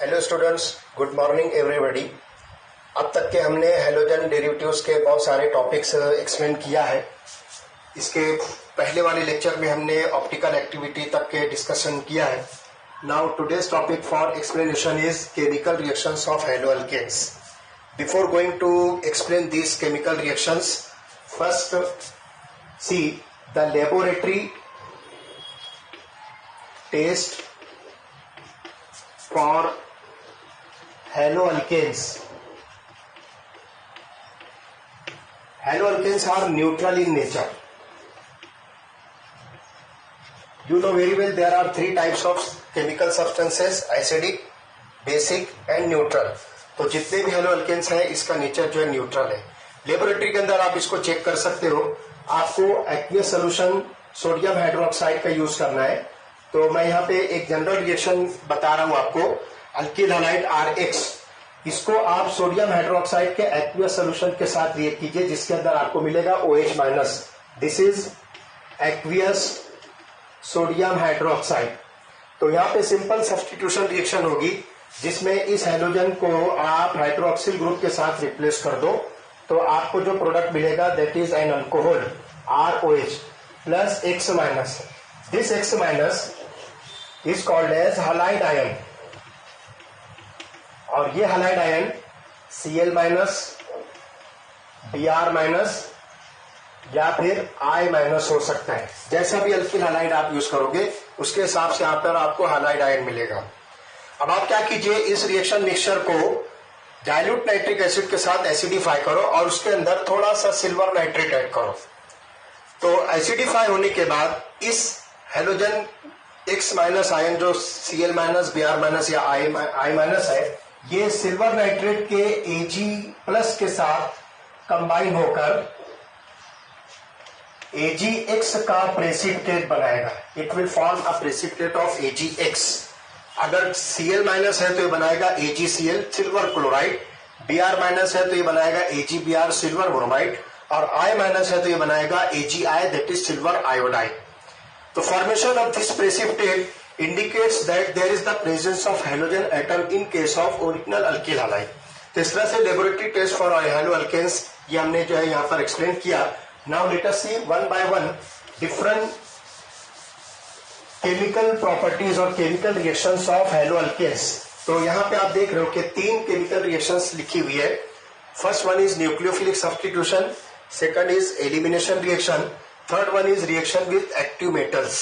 Hello students, good morning everybody. अब तक के हमने हैलोजन डेरिवेटिव्स के बहुत सारे टॉपिक्स एक्सप्लेन किया है। इसके पहले वाले लेक्चर में हमने ऑप्टिकल एक्टिविटी तक के डिस्कशन किया है। Now today's topic for explanation is chemical reactions of haloalkanes. Before going to explain this chemical reactions, first see the laboratory test for haloalkanes. Haloalkanes are neutral in nature. You know very well there are three types of chemical substances: acidic, basic and neutral. तो जितने भी haloalkanes हैं इसका nature जो है neutral है। Laboratory के अंदर आप इसको चेक कर सकते हो। आपको एक्वियस सोल्यूशन सोडियम हाइड्रोक्साइड का यूज करना है। तो मैं यहाँ पे एक जनरल रिएक्शन बता रहा हूँ आपको, अल्किल हैलाइड RX। इसको आप सोडियम हाइड्रोक्साइड के एक्वियस सोल्यूशन के साथ रिएक्ट कीजिए, जिसके अंदर आपको मिलेगा OH-। This is aqueous sodium hydroxide. तो यहाँ पे सिंपल सब्स्टिट्यूशन रिएक्शन होगी, जिसमें इस हैलोजन को आप हाइड्रोक्सिल ग्रुप के साथ रिप्लेस कर दो। तो आपको जो प्रोडक्ट मिलेगा that is an alcohol ROH plus X-। This X- is called as halide ion, और ये halide ion Cl-, Br- या फिर I- हो सकता है। जैसा भी अल्किल हैलाइड आप यूज करोगे उसके हिसाब से आप पर आपको halide ion मिलेगा। अब आप क्या कीजिए, इस रिएक्शन मिक्सचर को डाइल्यूट नाइट्रिक एसिड के साथ एसिडिफाई करो और उसके अंदर थोड़ा सा सिल्वर नाइट्रेट ऐड करो। तो एसिडिफाई होने के बाद इस हैलोजन X- आयन जो Cl-, Br- या I- है, ये सिल्वर नाइट्रेट के Ag+ के साथ कंबाइन होकर Agx का प्रेसिपिटेट बनाएगा। It will form a precipitate of Agx। अगर Cl- है तो ये बनाएगा AgCl सिल्वर क्लोराइड, Br- है तो ये बनाएगा AgBr सिल्वर ब्रोमाइड, और I- है तो ये बनाएगा AgI that is silver iodide. The formation of this precipitate indicates that there is the presence of halogen atom in case of original alkyl halide। तो इस तरह से लेबोरेटरी टेस्ट फॉर हैलोअल्केन्स ये हमने जो है यहाँ पर एक्सप्लेन किया। Now let us see one by one different chemical properties और केमिकल रिएक्शंस ऑफ हैलोअल्केन्स। तो यहाँ पे आप देख रहे हो कि 3 केमिकल रिएक्शंस लिखी हुई है। First one is nucleophilic substitution, second is elimination reaction, third one is reaction with active metals.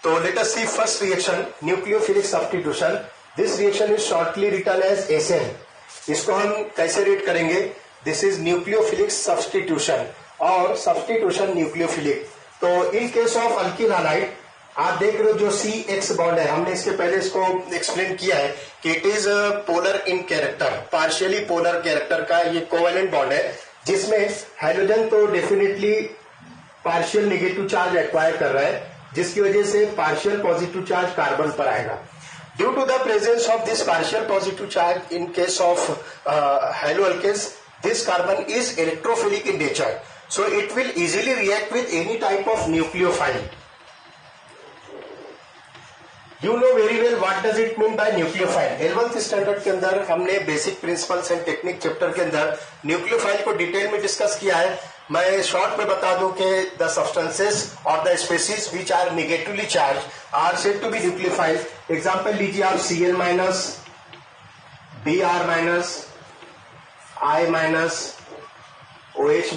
So let us see first reaction, nucleophilic substitution. This reaction is shortly written as SN. इसको हम कैसे rate करेंगे? This is nucleophilic substitution और substitution nucleophilic। तो in case of alkyl halide आप देख रहे हो जो CX बॉन्ड है, हमने इसके पहले इसको एक्सप्लेन किया है कि it is polar in character, partially polar character का ये कोवेलेंट बॉन्ड है, जिसमें हाइड्रोजन तो definitely partial negative charge acquire कर रहा है, जिसकी वजह से पार्शियल पॉजिटिव चार्ज कार्बन पर आएगा। Due to the presence of this partial positive charge in case of haloalkanes, this carbon is electrophilic in nature, so it will easily react with any type of nucleophile. You know very well what does it mean by nucleophile। 11th standard के अंदर हमने basic principles and technique chapter के अंदर nucleophile को detail में discuss किया है। मैं शॉर्ट में बता दूं कि द सब्सटेंसेस और the species which are negatively charge are said to be nucleophile. Example लीजिए आप Cl-, Br-, I-, OH-,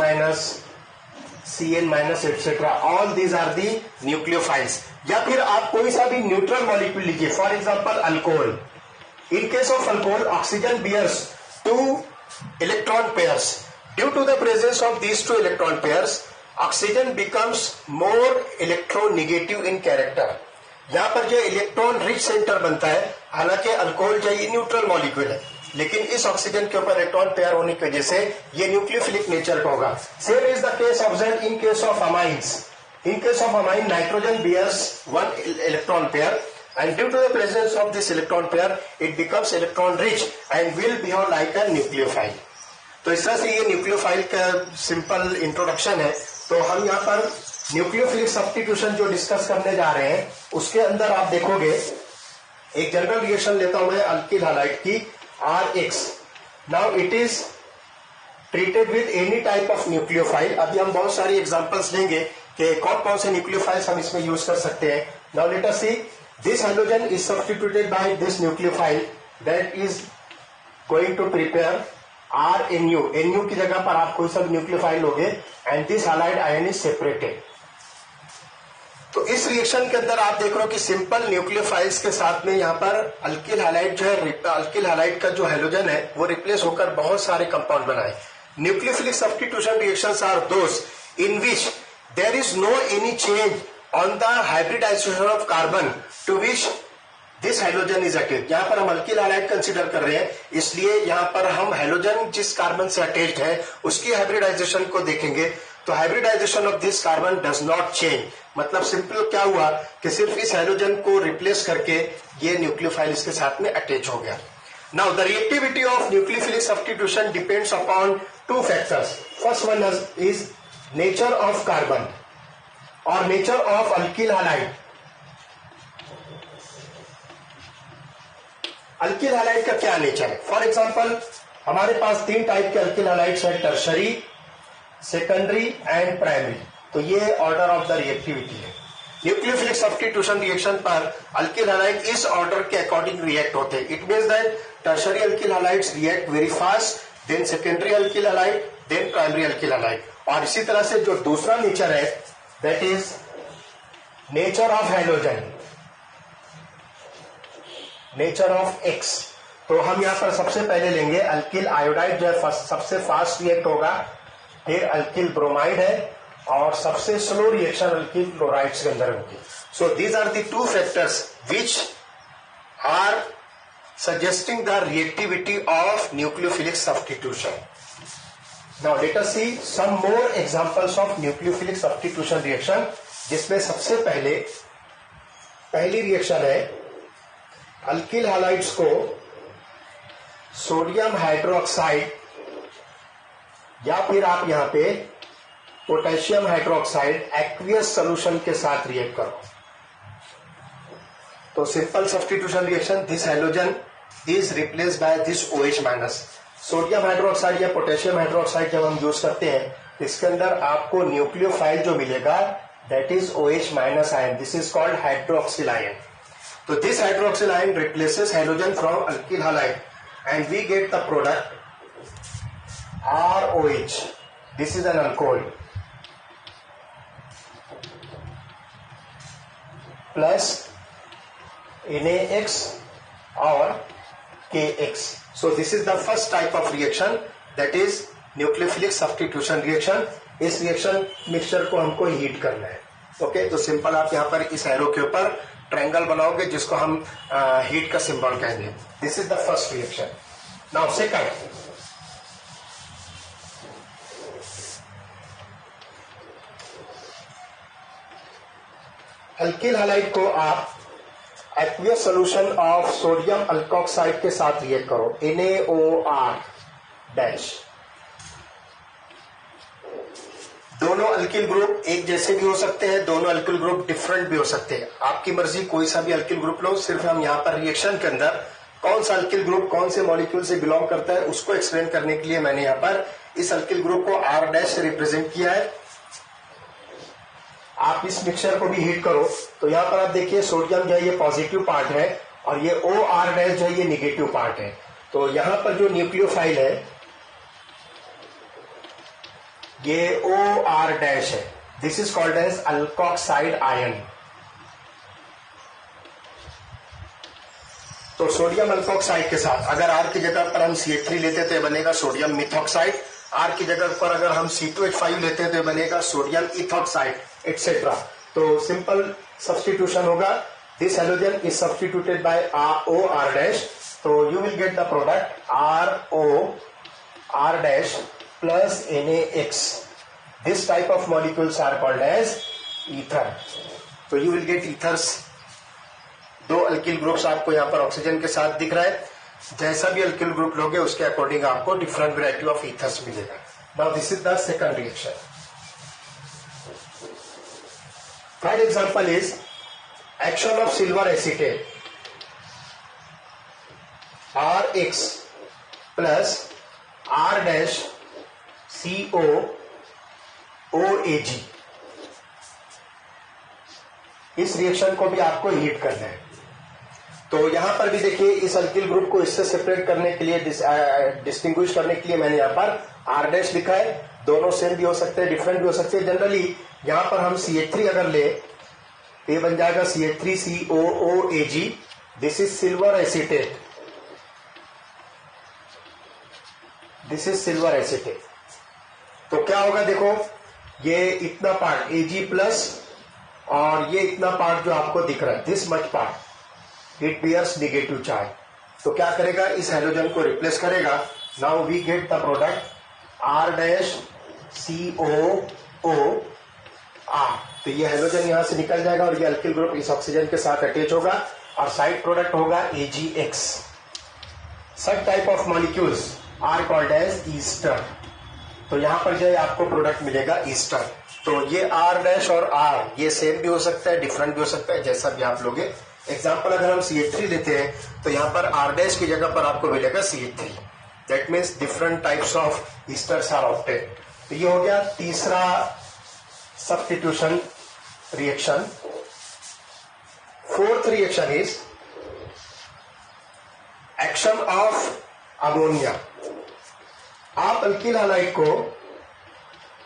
Cn- etc. all these are the nucleophiles। या फिर आप कोई सा भी न्यूट्रल मॉलिक्यूल लीजिए, for example alcohol. In case of alcohol oxygen bears 2 electron pairs. Due to the presence of these 2 electron pairs oxygen becomes more electronegative in character. यहाँ पर जो इलेक्ट्रॉन रिच सेंटर बनता है, हालांकि अल्कोहल जो ये neutral molecule है, लेकिन इस ऑक्सीजन के ऊपर इलेक्ट्रॉन पेयर होने की वजह से ये न्यूक्लियोफिलिक नेचर का होगा। Same is the case observe in case of amines. In case of amine, nitrogen bears 1 electron pair, and due to the presence of this electron pair, it becomes electron rich and will behave like a nucleophile। तो इस तरह से ये nucleophile का simple introduction है। तो हम यहाँ पर न्यूक्लियोफिलिक सब्स्टिट्यूशन जो डिस्कस करने जा रहे हैं, उसके अंदर आप देखोगे एक जनरल रिएक्शन लेता हूं मैं अल्किल हैलाइड की RX। Now it is treated with any type of nucleophile. अभी हम बहुत सारी एग्जांपल्स लेंगे कि कौन कौन से न्यूक्लियोफाइल्स हम इसमें यूज कर सकते हैं। Now let us see, this hydrogen is substituted by this nucleophile that is going to prepare RNU। NU की जगह पर आप कोई सा न्यूक्लियोफाइल लोगे and this halide ion is separated. तो इस रिएक्शन के अंदर आप देख रहे हो कि सिंपल न्यूक्लियोफाइल्स के साथ में यहाँ पर अल्किल हैलाइड जो है, अल्किल हैलाइड का जो हैलोजन है वो रिप्लेस होकर बहुत सारे कंपाउंड बनाए। Nucleophilic substitution reactions are those in which there is no any change on the hybridization of carbon to which this hydrogen is attached. यहाँ पर हम अल्किल हैलाइड कंसीडर कर रहे हैं, इसलिए यहाँ पर हम हाइड्रोजन जिस कार्बन से अटैच्ड है उसकी हाइब्रिडाइजेशन को देखेंगे। तो hybridization of this carbon does not change, मतलब सिंपल क्या हुआ कि सिर्फ इस हाइड्रोजन को रिप्लेस करके ये न्यूक्लियोफाइल इसके साथ में अटैच हो गया। Now the reactivity of nucleophilic substitution depends upon two factors. First one is nature of carbon और nature of alkyl halide. Alkyl halide का क्या नेचर है? फॉर एग्जांपल हमारे पास 3 टाइप के अल्किल हैलाइड्स है, टर्शरी, सेकेंडरी एंड प्राइमरी। तो ये ऑर्डर ऑफ द रिएक्टिविटी है। न्यूक्लियोफिलिक सब्स्टिट्यूशन रिएक्शन पर अल्किल हैलाइड इस ऑर्डर के अकॉर्डिंग रिएक्ट होते हैं। It means that tertiary alkyl halides react very fast, then secondary alkyl halide, then primary alkyl halide. और इसी तरह से जो दूसरा नेचर है that is nature of hydrogen, nature of X। तो हम यहां पर सबसे पहले लेंगे अल्किल आयोडाइड, जो है सबसे फास्ट रिएक्ट होगा, फिर अल्किल ब्रोमाइड है और सबसे स्लो रिएक्शन अल्किल क्लोराइड्स के अंदर होगी। So these are the 2 factors which are suggesting the reactivity of nucleophilic substitution. Now let us see some more examples of nucleophilic substitution reaction, जिसमें सबसे पहली रिएक्शन है अल्किल हैलाइड्स को sodium hydroxide या फिर आप यहां पे पोटेशियम हाइड्रोक्साइड एक्वियस सॉल्यूशन के साथ रिएक्ट करो। तो simple substitution reaction, this hydrogen is replaced by this OH minus. Sodium hydroxide या पोटेशियम हाइड्रोक्साइड जब हम यूज करते हैं इसके अंदर आपको न्यूक्लियोफाइल जो मिलेगा that is OH minus ion, this is called hydroxyl ion. तो this hydroxyl ion replaces hydrogen from alkyl halide and we get the product ROH, this is an alcohol, plus NaX or KX. So this is the first type of reaction, that is nucleophilic substitution reaction. इस reaction mixture को हमको heat करना है। Okay, तो simple आप यहाँ पर इस एरो के ऊपर ट्रायंगल बनाओगे जिसको हम हीट का सिंबल कहेंगे। This is the first reaction. Now second, alkyl halide को आप aqueous solution of sodium alkoxide के साथ रिएक्ट करो, NaOR डैश। दोनों अल्किल ग्रुप एक जैसे भी हो सकते हैं, दोनों अल्किल ग्रुप डिफरेंट भी हो सकते हैं, आपकी मर्जी, कोई सा भी अल्किल ग्रुप लो। सिर्फ हम यहाँ पर रिएक्शन के अंदर कौन सा अल्किल ग्रुप कौन से मॉलिक्यूल से बिलोंग करता है उसको एक्सप्लेन करने के लिए मैंने यहाँ पर इस अल्किल ग्रुप को R डैश से रिप्रेजेंट किया है। आप इस मिक्सचर को भी हीट करो तो यहाँ पर आप देखिए सोडियम जो है ये पॉजिटिव पार्ट है और ये OR डैश जो है ये निगेटिव पार्ट है। तो यहाँ पर जो न्यूक्लियोफाइल है ये OR डैश है, this is called as alkoxide ion. तो सोडियम अल्कोक्साइड के साथ अगर R की जगह पर हम CH3 लेते तो बनेगा सोडियम मिथॉक्साइड, R की जगह पर अगर हम C2H5 लेते हैं तो बनेगा सोडियम इथॉक्साइड एक्सेट्रा। तो सिंपल सब्स्टिट्यूशन होगा, this hydrogen is substituted by OR dash, तो you will get the product ROR dash plus NaX. This type of molecules are called as ether. तो you will get ethers। 2 alkyl groups आपको यहाँ पर oxygen के साथ दिख रहा है, जैसा भी अल्किल ग्रुप लोगे उसके अकॉर्डिंग आपको डिफरेंट वैरायटी ऑफ ईथर्स मिलेगा। Now this is the second reaction. Third example is action of silver acetate. RX plus R dash CO OAG। इस रिएक्शन को भी आपको हीट करना है। तो यहां पर भी देखिए इस अल्किल ग्रुप को इससे सेपरेट करने के लिए, डिस्टिंग्विश करने के लिए मैंने यहां पर R डैश लिखा है। दोनों सेम भी हो सकते हैं, डिफरेंट भी हो सकते हैं। जनरली यहां पर हम CH3 अगर ले तो ये बन जाएगा CH3COOAG। This is silver acetate, this is silver acetate. तो क्या होगा देखो, ये इतना पार्ट Ag प्लस और ये इतना पार्ट जो आपको दिख रहा है, this much part, it bears negative charge. तो क्या करेगा, इस हाइड्रोजन को रिप्लेस करेगा। Now we get the product R dash COO R। तो ये हाइड्रोजन यहां से निकल जाएगा और ये अल्किल ग्रुप इस ऑक्सीजन के साथ अटैच होगा और साइड प्रोडक्ट होगा AgX। Such type of molecules are called as ester. तो यहां पर जो है आपको प्रोडक्ट मिलेगा ईस्टर। तो ये R डैश और R ये सेम भी हो सकता है, डिफरेंट भी हो सकता है, जैसा भी आप लोगे। एग्जाम्पल अगर हम CH3 लेते हैं तो यहां पर R डैश की जगह पर आपको मिलेगा CH3। That means different types of esters are obtained. तो ये हो गया तीसरा substitution reaction. Fourth reaction is action of ammonia. आप अल्किल हैलाइड को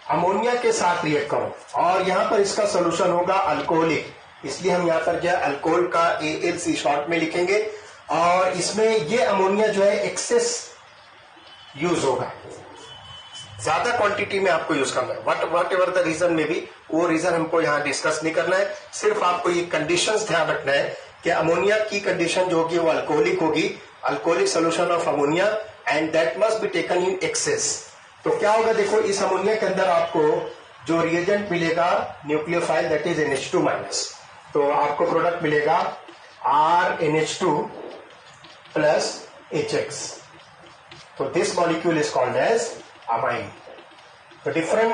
अमोनिया के साथ रिएक्ट करो और यहां पर इसका सोल्यूशन होगा अल्कोहलिक, इसलिए हम यहां पर क्या अल्कोहल का AlC शॉर्ट में लिखेंगे। और इसमें ये अमोनिया जो है एक्सेस यूज होगा, ज्यादा क्वांटिटी में आपको यूज करना है। वट एवर द रीजन में भी, वो रीजन हमको यहां डिस्कस नहीं करना है। सिर्फ आपको ये कंडीशंस ध्यान रखना है कि अमोनिया की कंडीशन जो होगी वो अल्कोहलिक होगी, alcoholic solution of ammonia, and that must be taken in excess. तो क्या होगा देखो, इस अमोनिया के अंदर आपको जो रिएजेंट मिलेगा nucleophile, that is NH2 minus. तो आपको प्रोडक्ट मिलेगा RNH2 प्लस HX। तो this molecule is called as amine. So different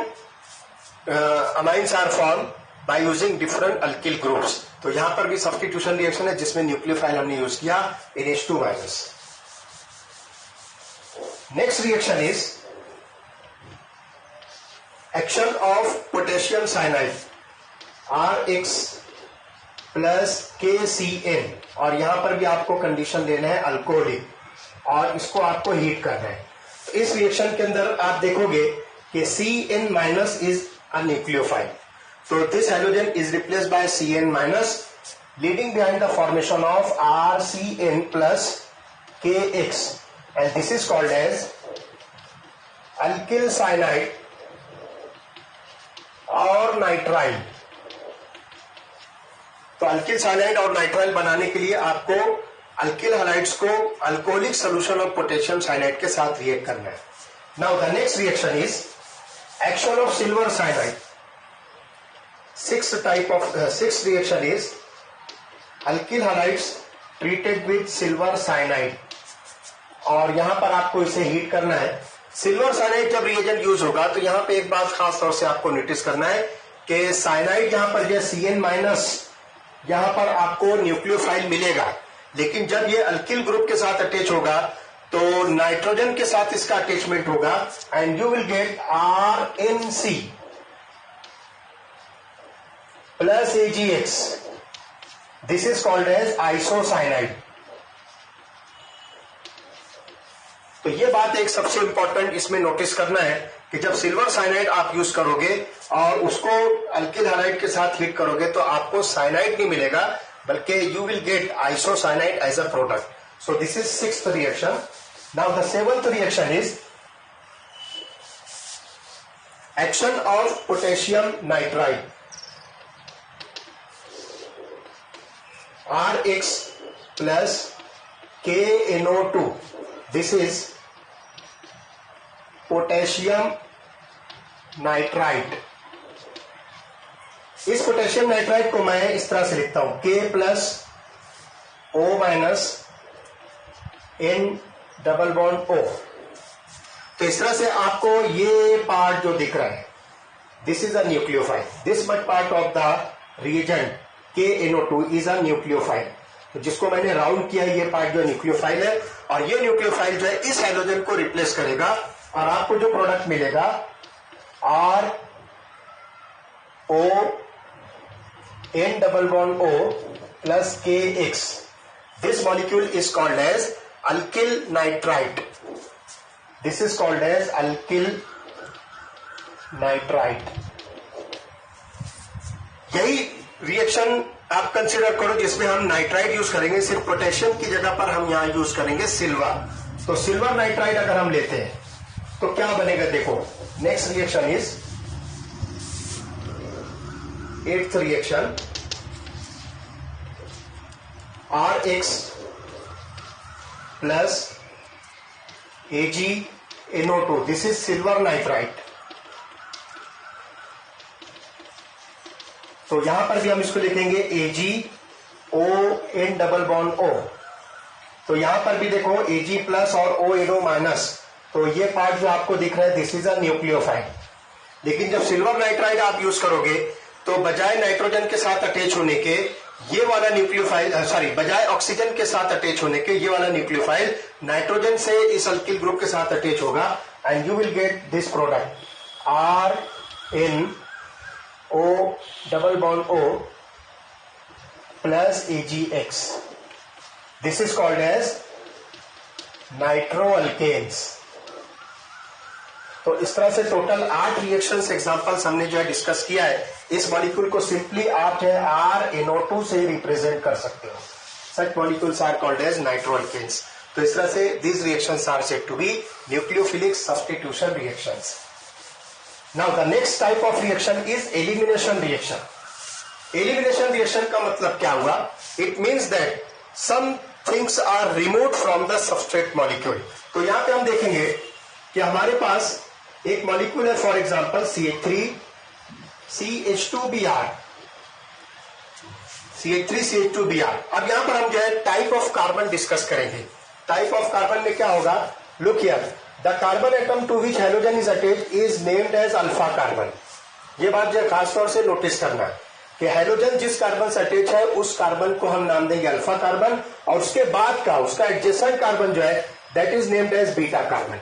amines are formed by using different alkyl groups. तो यहां पर भी सब्स्टिट्यूशन रिएक्शन है जिसमें न्यूक्लियोफाइल हमने यूज किया NH2 minus. Next reaction is action of potassium cyanide RX plus KCN। और यहां पर भी आपको कंडीशन लेना है अल्कोहलिक और इसको आपको हीट करना है। इस रिएक्शन के अंदर आप देखोगे कि Cn minus is a nucleophile. तो this hydrogen is replaced by Cn minus, leading behind the formation of RCN plus KX, and this is called as alkyl cyanide और नाइट्राइल। तो अल्किल साइनाइड और nitrile बनाने के लिए आपको alkyl halides को alcoholic solution of potassium cyanide के साथ रिएक्ट करना है। Now the next reaction is action of silver cyanide. Sixth reaction is alkyl halides treated with silver cyanide और यहां पर आपको इसे हीट करना है। सिल्वर साइनाइड जब रिएजेंट यूज होगा तो यहां पे एक बात खास तौर से आपको नोटिस करना है कि साइनाइड यहां पर जो Cn माइनस, यहां पर आपको न्यूक्लियोफाइल मिलेगा, लेकिन जब ये अल्किल ग्रुप के साथ अटैच होगा तो नाइट्रोजन के साथ इसका अटैचमेंट होगा and you will get RNC plus AgX। This is called as isocyanide. तो ये बात एक सबसे इंपॉर्टेंट इसमें नोटिस करना है कि जब सिल्वर साइनाइड आप यूज करोगे और उसको अल्किल हैलाइड के साथ हीट करोगे तो आपको साइनाइड नहीं मिलेगा, बल्कि you will get isocyanide as a product. So this is sixth reaction. Now the seventh reaction is action of potassium nitride. RX plus KNO2. This is potassium nitride. इस potassium nitride को मैं इस तरह से लिखता हूं K plus O minus N double bond O। तो इस तरह से आपको ये पार्ट जो दिख रहा है, this is a nucleophile, this much part of the reagent KNO2 is a nucleophile. तो जिसको मैंने राउंड किया ये पार्ट जो न्यूक्लियोफाइल है और ये न्यूक्लियोफाइल जो है इस हाइड्रोजन को रिप्लेस करेगा और आपको जो प्रोडक्ट मिलेगा R O N double bond O plus KX. This molecule is called as alkyl nitrite. This is called as alkyl nitrite. यही रिएक्शन आप कंसिडर करो जिसमें हम नाइट्राइट यूज करेंगे, सिर्फ पोटेशियम की जगह पर हम यहां यूज करेंगे सिल्वर. तो सिल्वर नाइट्राइट अगर हम लेते हैं तो क्या बनेगा, देखो next reaction is 8th reaction RX plus AgNO2. This is silver nitrite. तो यहां पर भी हम इसको लिखेंगे AgON डबल बॉन्ड O. तो यहां पर भी देखो Ag प्लस और ONO माइनस. तो ये पार्ट जो आपको दिख रहा है दिस इज अ न्यूक्लियोफाइल. लेकिन जब सिल्वर नाइट्राइड आप यूज करोगे तो बजाय नाइट्रोजन के साथ अटैच होने के ये वाला न्यूक्लियोफाइल, सॉरी, बजाय ऑक्सीजन के साथ अटैच होने के ये वाला न्यूक्लियोफाइल नाइट्रोजन से इस अल्किल ग्रुप के साथ अटैच होगा and you will get this product RNO double bond O plus AgX. This is called as nitroalkanes. तो इस तरह से टोटल 8 रिएक्शंस एग्जांपल्स हमने जो है डिस्कस किया है. इस मॉलिक्यूल को सिंपली आप जो है RNO2 से रिप्रेजेंट कर सकते हो. Such molecules are called as nitroalkanes. तो इस तरह से these reactions are said to be nucleophilic substitution reactions. Now the next type of reaction is elimination reaction. Elimination reaction का मतलब क्या हुआ? It means that some things are removed from the substrate molecule. तो यहां पे हम देखेंगे कि हमारे पास एक मॉलिक्यूल है, फॉर एग्जांपल CH3CH2Br. CH3CH2Br. अब यहां पर हम जो है टाइप ऑफ कार्बन डिस्कस करेंगे. टाइप ऑफ कार्बन में क्या होगा? Look here, the carbon atom to which hydrogen is attached is named as alpha carbon. ये बात जो है खासतौर से नोटिस करना है कि हाइड्रोजन जिस कार्बन से अटैच है उस कार्बन को हम नाम देंगे अल्फा कार्बन और उसके बाद का उसका एडजेसेंट कार्बन जो है that is named as beta carbon.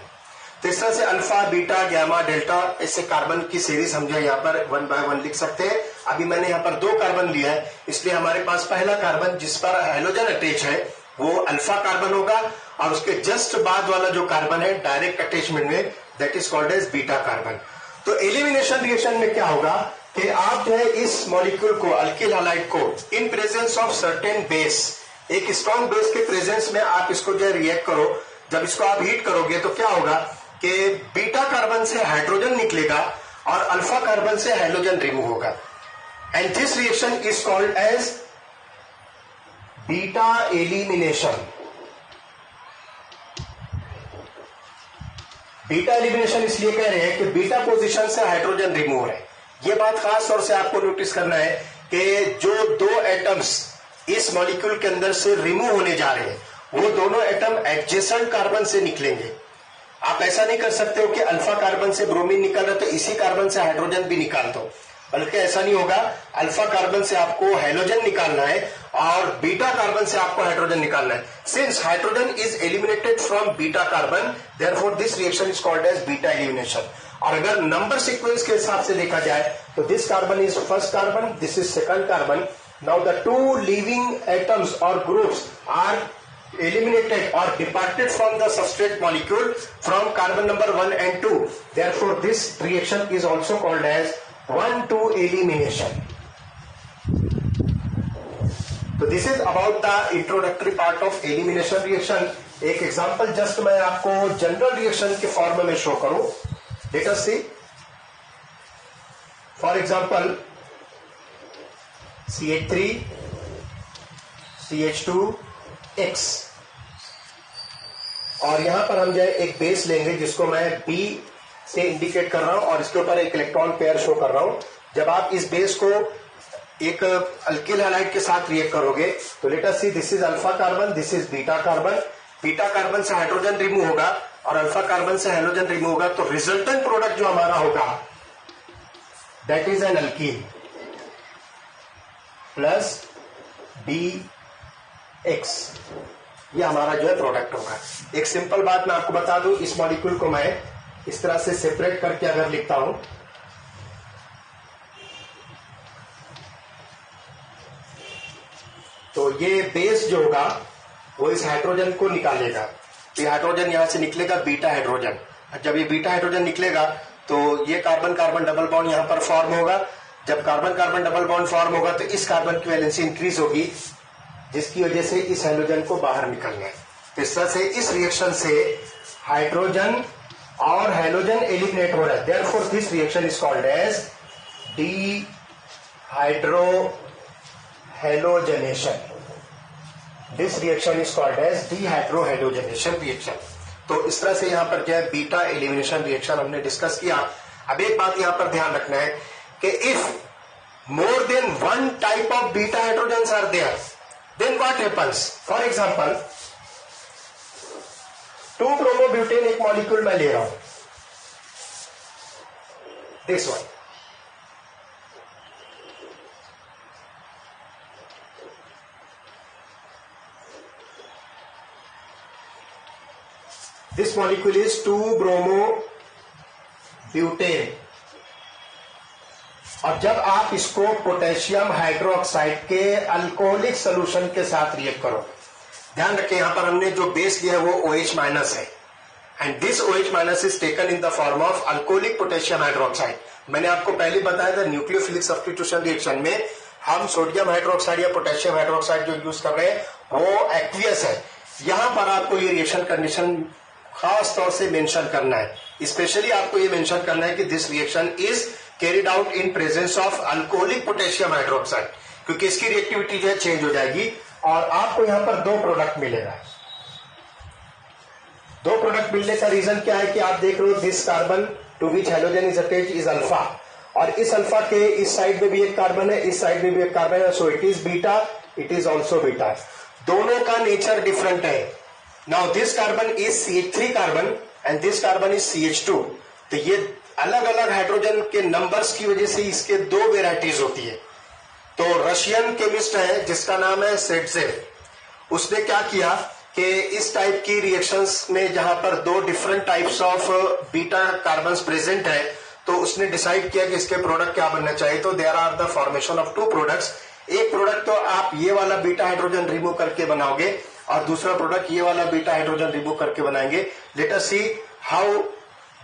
तो इस तरह से अल्फा, बीटा, गैमा, डेल्टा ऐसे कार्बन की सीरीज हम जो यहाँ पर 1 by 1 लिख सकते हैं. अभी मैंने यहाँ पर 2 कार्बन लिया है, इसलिए हमारे पास पहला कार्बन जिस पर हाइड्रोजन अटैच है वो अल्फा कार्बन होगा और उसके जस्ट बाद वाला जो कार्बन है डायरेक्ट अटैचमेंट में that is called as beta carbon. तो एलिमिनेशन रिएक्शन में क्या होगा कि आप जो है इस मॉलिक्यूल को, अल्किल हैलाइड को, in presence of certain base, एक स्ट्रॉन्ग बेस के प्रेजेंस में आप इसको जो है रिएक्ट करो. जब इसको आप हीट करोगे तो क्या होगा कि बीटा कार्बन से हाइड्रोजन निकलेगा और अल्फा कार्बन से हाइड्रोजन रिमूव होगा. And this reaction is called as beta elimination. Beta elimination इसलिए कह रहे हैं कि बीटा पोजीशन से हाइड्रोजन रिमूव हो रहे हैं. यह बात खास तौर से आपको नोटिस करना है कि जो 2 एटम्स इस मॉलिक्यूल के अंदर से रिमूव होने जा रहे हैं वो दोनों एटम एडजेसेंट कार्बन से निकलेंगे. आप ऐसा नहीं कर सकते हो कि अल्फा कार्बन से ब्रोमीन निकल रहा है तो इसी कार्बन से हाइड्रोजन भी निकाल दो, बल्कि ऐसा नहीं होगा. अल्फा कार्बन से आपको हाइड्रोजन निकालना है और बीटा कार्बन से आपको हाइड्रोजन निकालना है. Since hydrogen is eliminated from beta carbon, therefore this reaction is called as beta elimination. और अगर नंबर सीक्वेंस के हिसाब से देखा जाए तो this carbon is first carbon, this is second carbon. Now the 2 leaving atoms और groups are eliminated or departed from the substrate molecule from carbon number 1 and 2. Therefore, this reaction is also called as 1,2 elimination. So this is about the introductory part of elimination reaction. एक example just मैं आपको general reaction के form में show करूं. Let us see. For example, CH3 CH2X और यहां पर हम जो है एक बेस लेंगे जिसको मैं B से इंडिकेट कर रहा हूं और इसके ऊपर एक इलेक्ट्रॉन पेयर शो कर रहा हूं. जब आप इस बेस को एक अल्किल हैलाइड के साथ रिएक्ट करोगे तो let us see, this is alpha carbon, this is beta carbon. Beta carbon से हाइड्रोजन रिमूव होगा और अल्फा कार्बन से हाइड्रोजन रिमूव होगा. तो रिजल्टेंट प्रोडक्ट जो हमारा होगा that is an alkene plus BX. ये हमारा जो है प्रोडक्ट होगा। एक सिंपल बात मैं आपको बता दूं, इस मॉलिक्यूल को मैं इस तरह से सेपरेट करके अगर लिखता हूं तो ये बेस जो होगा वो इस हाइड्रोजन को निकालेगा। ये हाइड्रोजन यहां से निकलेगा बीटा हाइड्रोजन। जब ये बीटा हाइड्रोजन निकलेगा तो ये कार्बन कार्बन डबल बॉन्ड यहां पर फॉर्म होगा। जब carbon carbon double bond form होगा तो इस कार्बन की वैलेंसी इंक्रीज होगी, जिसकी वजह से इस हाइड्रोजन को बाहर निकलना है। तो इस तरह से इस रिएक्शन से हाइड्रोजन और हाइड्रोजन एलिमिनेट हो रहा है। Therefore this reaction is called as dehydrohalogenation. This reaction is called as dehydrohalogenation reaction. तो इस तरह से यहां पर जो है बीटा एलिमिनेशन रिएक्शन हमने डिस्कस किया। अब एक बात यहां पर ध्यान रखना है कि if more than one type of beta hydrogens are there, then what happens? For example 2-ब्रोमोब्यूटेन एक मॉलिक्यूल मैं ले रहा हूं, this one. This molecule is 2-bromobutane। और जब आप इसको पोटेशियम हाइड्रोक्साइड के अल्कोहलिक सोल्यूशन के साथ रिएक्ट करो, ध्यान रखें यहां पर हमने जो बेस लिया है वो OH- है, and this OH- is taken in the form of alcoholic potassium hydroxide. मैंने आपको पहले बताया था न्यूक्लियोफिलिक सब्स्टिट्यूशन रिएक्शन में हम सोडियम हाइड्रोक्साइड या पोटेशियम हाइड्रोक्साइड जो यूज कर रहे हैं वो एक्वियस है। यहां पर आपको ये रिएक्शन कंडीशन खास तौर से मेंशन करना है, स्पेशली आपको ये मेंशन करना है कि this reaction is carried out in presence of alcoholic potassium hydroxide, क्योंकि इसकी रिएक्टिविटी जो है चेंज हो जाएगी और आपको यहां पर दो प्रोडक्ट मिलेगा। दो प्रोडक्ट मिलने का रीजन क्या है कि आप देख रहे हो this carbon to which hydrogen is attached is alpha, और इस अल्फा के इस साइड में भी एक कार्बन है, इस साइड में भी एक कार्बन है, so it is beta, it is also beta. दोनों का नेचर डिफरेंट है। Now this carbon is CH3 carbon and this carbon is CH2। तो ये अलग अलग हाइड्रोजन के नंबर्स की वजह से इसके दो वेराइटीज होती है। तो रशियन केमिस्ट है जिसका नाम है सेटजेव, उसने क्या किया कि इस टाइप की रिएक्शंस में जहां पर दो different types of beta carbons present है तो उसने डिसाइड किया कि इसके प्रोडक्ट क्या बनना चाहिए। तो there are the formation of 2 products. एक प्रोडक्ट तो आप ये वाला बीटा हाइड्रोजन रिमूव करके बनाओगे और दूसरा प्रोडक्ट ये वाला बीटा हाइड्रोजन रिमूव करके बनाएंगे। Let us see how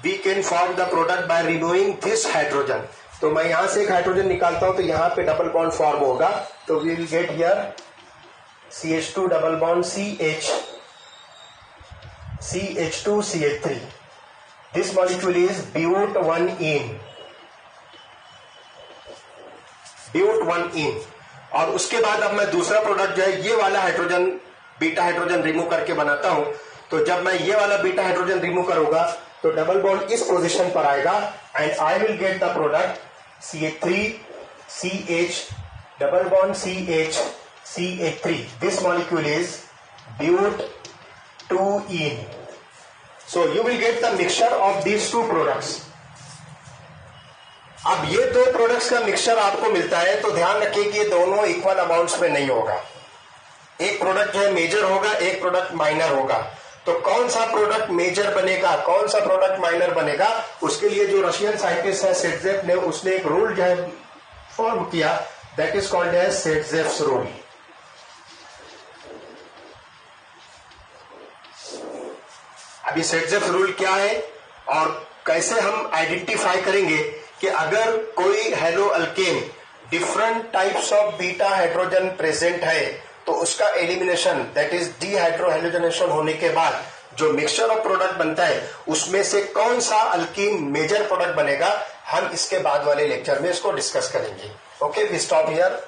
we can form the product by removing this hydrogen. तो मैं यहां से एक हाइड्रोजन निकालता हूं तो यहां पे डबल बॉन्ड फॉर्म होगा, तो we will get here CH2 double bond CH2 CH3। This molecule is but1ene। और उसके बाद अब मैं दूसरा प्रोडक्ट जो है ये वाला हाइड्रोजन बीटा हाइड्रोजन रिमूव करके बनाता हूं। तो जब मैं ये वाला बीटा हाइड्रोजन रिमूव करूंगा तो डबल बॉन्ड इस पोजीशन पर आएगा and I will get the product CH3 CH double bond CH CH3। This molecule is but2ene। So you will get the mixture of these 2 products. अब ये 2 products का mixture आपको मिलता है तो ध्यान रखिए कि ये दोनों इक्वल अमाउंट्स में नहीं होगा। एक प्रोडक्ट जो है मेजर होगा, एक प्रोडक्ट माइनर होगा। तो कौन सा प्रोडक्ट मेजर बनेगा, कौन सा प्रोडक्ट माइनर बनेगा, उसके लिए जो रशियन साइंटिस्ट है सेटजेव ने, उसने एक रूल जो है फॉर्म किया, that is called as Saytzeff's rule. अभी सेटजेव रूल क्या है और कैसे हम आइडेंटिफाई करेंगे कि अगर कोई hello alkane different types of beta hydrogen present है तो उसका एलिमिनेशन दैट इज डीहाइड्रोहैलोजनेशन होने के बाद जो मिक्सचर ऑफ प्रोडक्ट बनता है उसमें से कौन सा अल्कीन मेजर प्रोडक्ट बनेगा, हम इसके बाद वाले लेक्चर में इसको डिस्कस करेंगे। Okay, we stop here.